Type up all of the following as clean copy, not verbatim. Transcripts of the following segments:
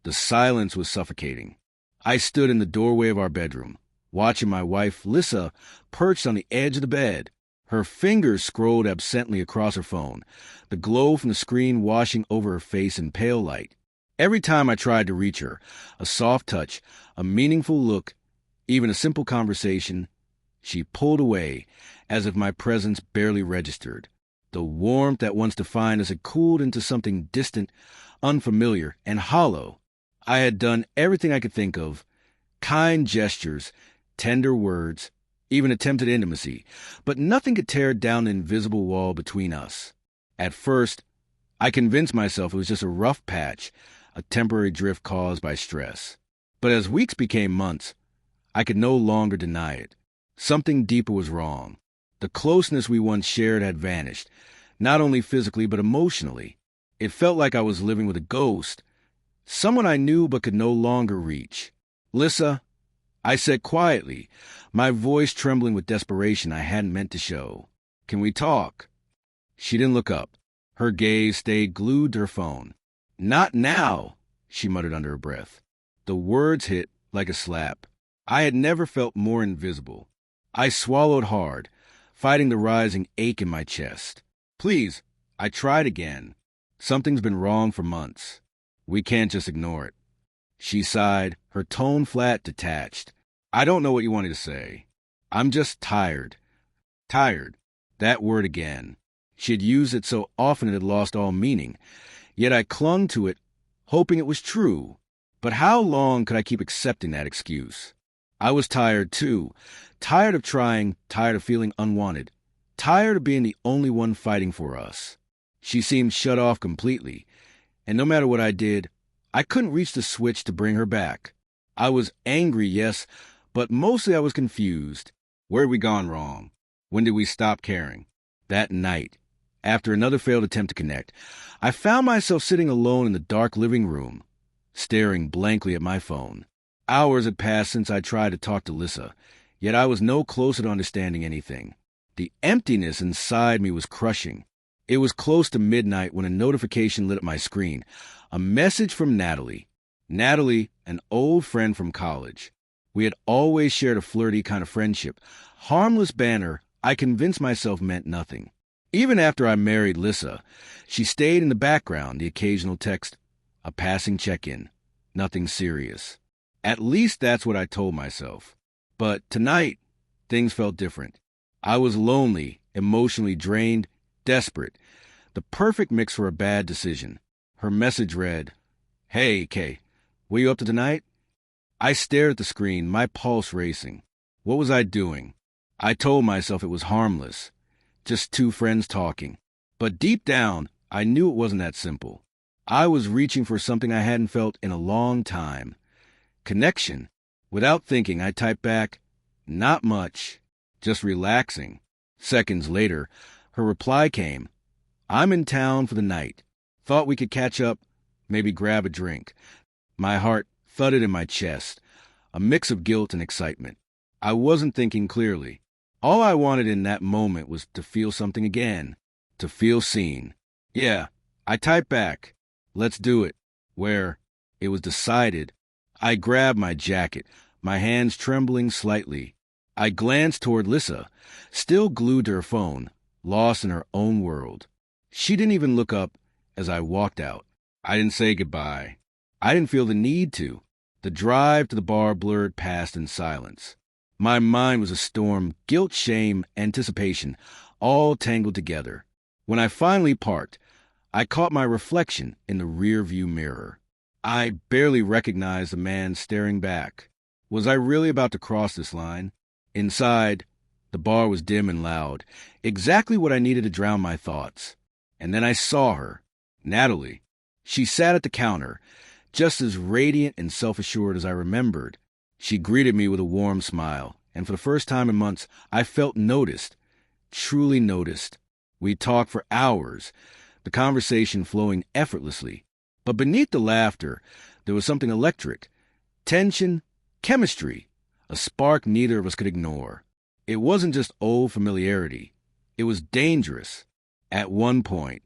The silence was suffocating. I stood in the doorway of our bedroom, watching my wife, Lissa, perched on the edge of the bed. Her fingers scrolled absently across her phone, the glow from the screen washing over her face in pale light. Every time I tried to reach her, a soft touch, a meaningful look, even a simple conversation, she pulled away, as if my presence barely registered. The warmth that once defined us had cooled into something distant, unfamiliar, and hollow. I had done everything I could think of, kind gestures, tender words, even attempted intimacy, but nothing could tear down the invisible wall between us. At first, I convinced myself it was just a rough patch, a temporary drift caused by stress. But as weeks became months, I could no longer deny it. Something deeper was wrong. The closeness we once shared had vanished, not only physically but emotionally. It felt like I was living with a ghost, someone I knew but could no longer reach. "Lissa," I said quietly, my voice trembling with desperation I hadn't meant to show. "Can we talk?" She didn't look up. Her gaze stayed glued to her phone. "Not now," she muttered under her breath. The words hit like a slap. I had never felt more invisible. I swallowed hard, fighting the rising ache in my chest. "Please," I tried again. "Something's been wrong for months. We can't just ignore it." She sighed, her tone flat, detached. "I don't know what you wanted to say. I'm just tired." Tired. That word again. She had used it so often it had lost all meaning. Yet I clung to it, hoping it was true. But how long could I keep accepting that excuse? I was tired, too. Tired of trying, tired of feeling unwanted. Tired of being the only one fighting for us. She seemed shut off completely. And no matter what I did, I couldn't reach the switch to bring her back. I was angry, yes, but mostly I was confused. Where had we gone wrong? When did we stop caring? That night, after another failed attempt to connect, I found myself sitting alone in the dark living room, staring blankly at my phone. Hours had passed since I tried to talk to Lissa, yet I was no closer to understanding anything. The emptiness inside me was crushing. It was close to midnight when a notification lit up my screen. A message from Natalie. Natalie, an old friend from college. We had always shared a flirty kind of friendship. Harmless banter I convinced myself meant nothing. Even after I married Lissa, she stayed in the background, the occasional text, a passing check-in. Nothing serious. At least that's what I told myself. But tonight, things felt different. I was lonely, emotionally drained, desperate. The perfect mix for a bad decision. Her message read, "Hey, Kay, what are you up to tonight?" I stared at the screen, my pulse racing. What was I doing? I told myself it was harmless. Just two friends talking. But deep down, I knew it wasn't that simple. I was reaching for something I hadn't felt in a long time. Connection. Without thinking, I typed back, "Not much. Just relaxing." Seconds later, her reply came, "I'm in town for the night. Thought we could catch up, maybe grab a drink." My heart thudded in my chest, a mix of guilt and excitement. I wasn't thinking clearly. All I wanted in that moment was to feel something again, to feel seen. Yeah, I typed back, "Let's do it." Where it was decided, I grabbed my jacket, my hands trembling slightly. I glanced toward Lissa, still glued to her phone, lost in her own world. She didn't even look up as I walked out. I didn't say goodbye. I didn't feel the need to. The drive to the bar blurred past in silence. My mind was a storm, guilt, shame, anticipation, all tangled together. When I finally parked, I caught my reflection in the rear-view mirror. I barely recognized the man staring back. Was I really about to cross this line? Inside, the bar was dim and loud, exactly what I needed to drown my thoughts. And then I saw her, Natalie. She sat at the counter, just as radiant and self-assured as I remembered. She greeted me with a warm smile, and for the first time in months, I felt noticed, truly noticed. We talked for hours, the conversation flowing effortlessly. But beneath the laughter, there was something electric. Tension, chemistry, a spark neither of us could ignore. It wasn't just old familiarity. It was dangerous. At one point,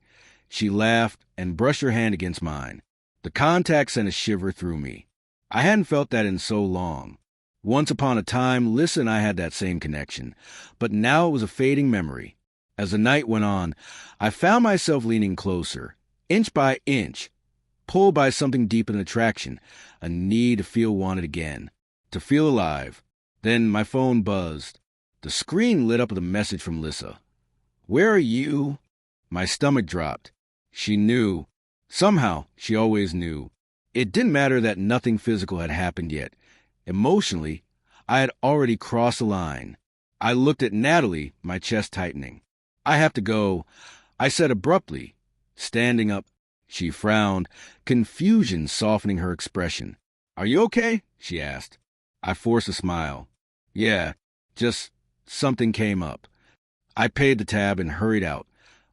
she laughed and brushed her hand against mine. The contact sent a shiver through me. I hadn't felt that in so long. Once upon a time, Lissa and I had that same connection, but now it was a fading memory. As the night went on, I found myself leaning closer, inch by inch, pulled by something deep in attraction, a need to feel wanted again, to feel alive. Then my phone buzzed. The screen lit up with a message from Lissa. "Where are you?" My stomach dropped. She knew. Somehow, she always knew. It didn't matter that nothing physical had happened yet. Emotionally, I had already crossed the line. I looked at Natalie, my chest tightening. "I have to go," I said abruptly. Standing up, she frowned, confusion softening her expression. "Are you okay?" she asked. I forced a smile. "Yeah, just something came up." I paid the tab and hurried out,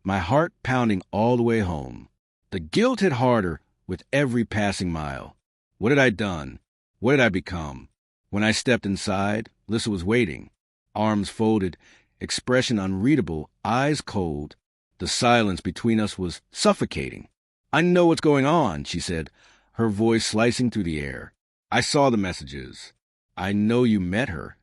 my heart pounding all the way home. The guilt hit harder with every passing mile. What had I done? What had I become? When I stepped inside, Lissa was waiting, arms folded, expression unreadable, eyes cold. The silence between us was suffocating. "I know what's going on," she said, her voice slicing through the air. "I saw the messages. I know you met her."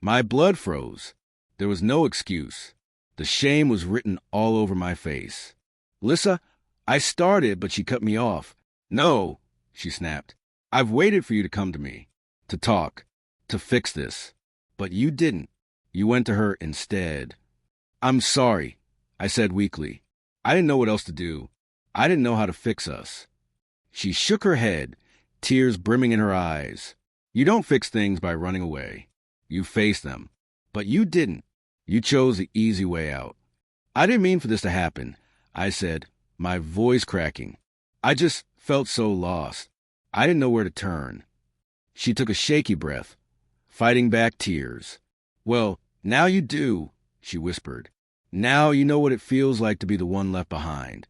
My blood froze. There was no excuse. The shame was written all over my face. "Lissa, I started, but she cut me off." "No," she snapped. "I've waited for you to come to me, to talk, to fix this. But you didn't. You went to her instead." "I'm sorry," I said weakly. I didn't know what else to do. I didn't know how to fix us. She shook her head, tears brimming in her eyes. "You don't fix things by running away. You face them. But you didn't. You chose the easy way out." "I didn't mean for this to happen," I said, my voice cracking. "I just felt so lost. I didn't know where to turn." She took a shaky breath, fighting back tears. "Well, now you do," she whispered. "Now you know what it feels like to be the one left behind."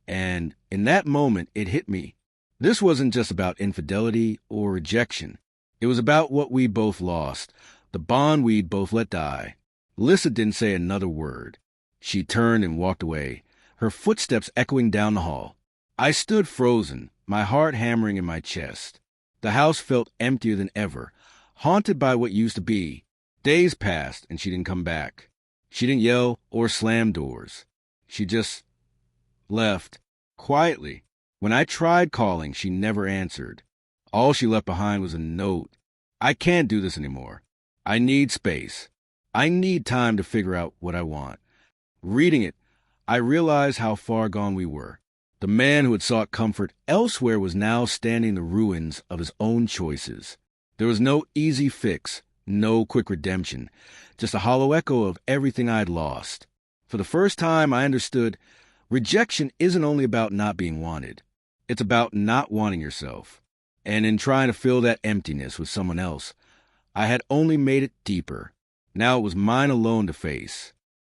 And in that moment, it hit me. This wasn't just about infidelity or rejection. It was about what we both lost, the bond we'd both let die. Lissa didn't say another word. She turned and walked away, her footsteps echoing down the hall. I stood frozen, my heart hammering in my chest. The house felt emptier than ever, haunted by what used to be. Days passed, and she didn't come back. She didn't yell or slam doors. She just left, quietly. When I tried calling, she never answered. All she left behind was a note. "I can't do this anymore. I need space. I need time to figure out what I want." Reading it, I realized how far gone we were. The man who had sought comfort elsewhere was now standing in the ruins of his own choices. There was no easy fix, no quick redemption, just a hollow echo of everything I had lost. For the first time, I understood rejection isn't only about not being wanted. It's about not wanting yourself. And in trying to fill that emptiness with someone else, I had only made it deeper. Now it was mine alone to face.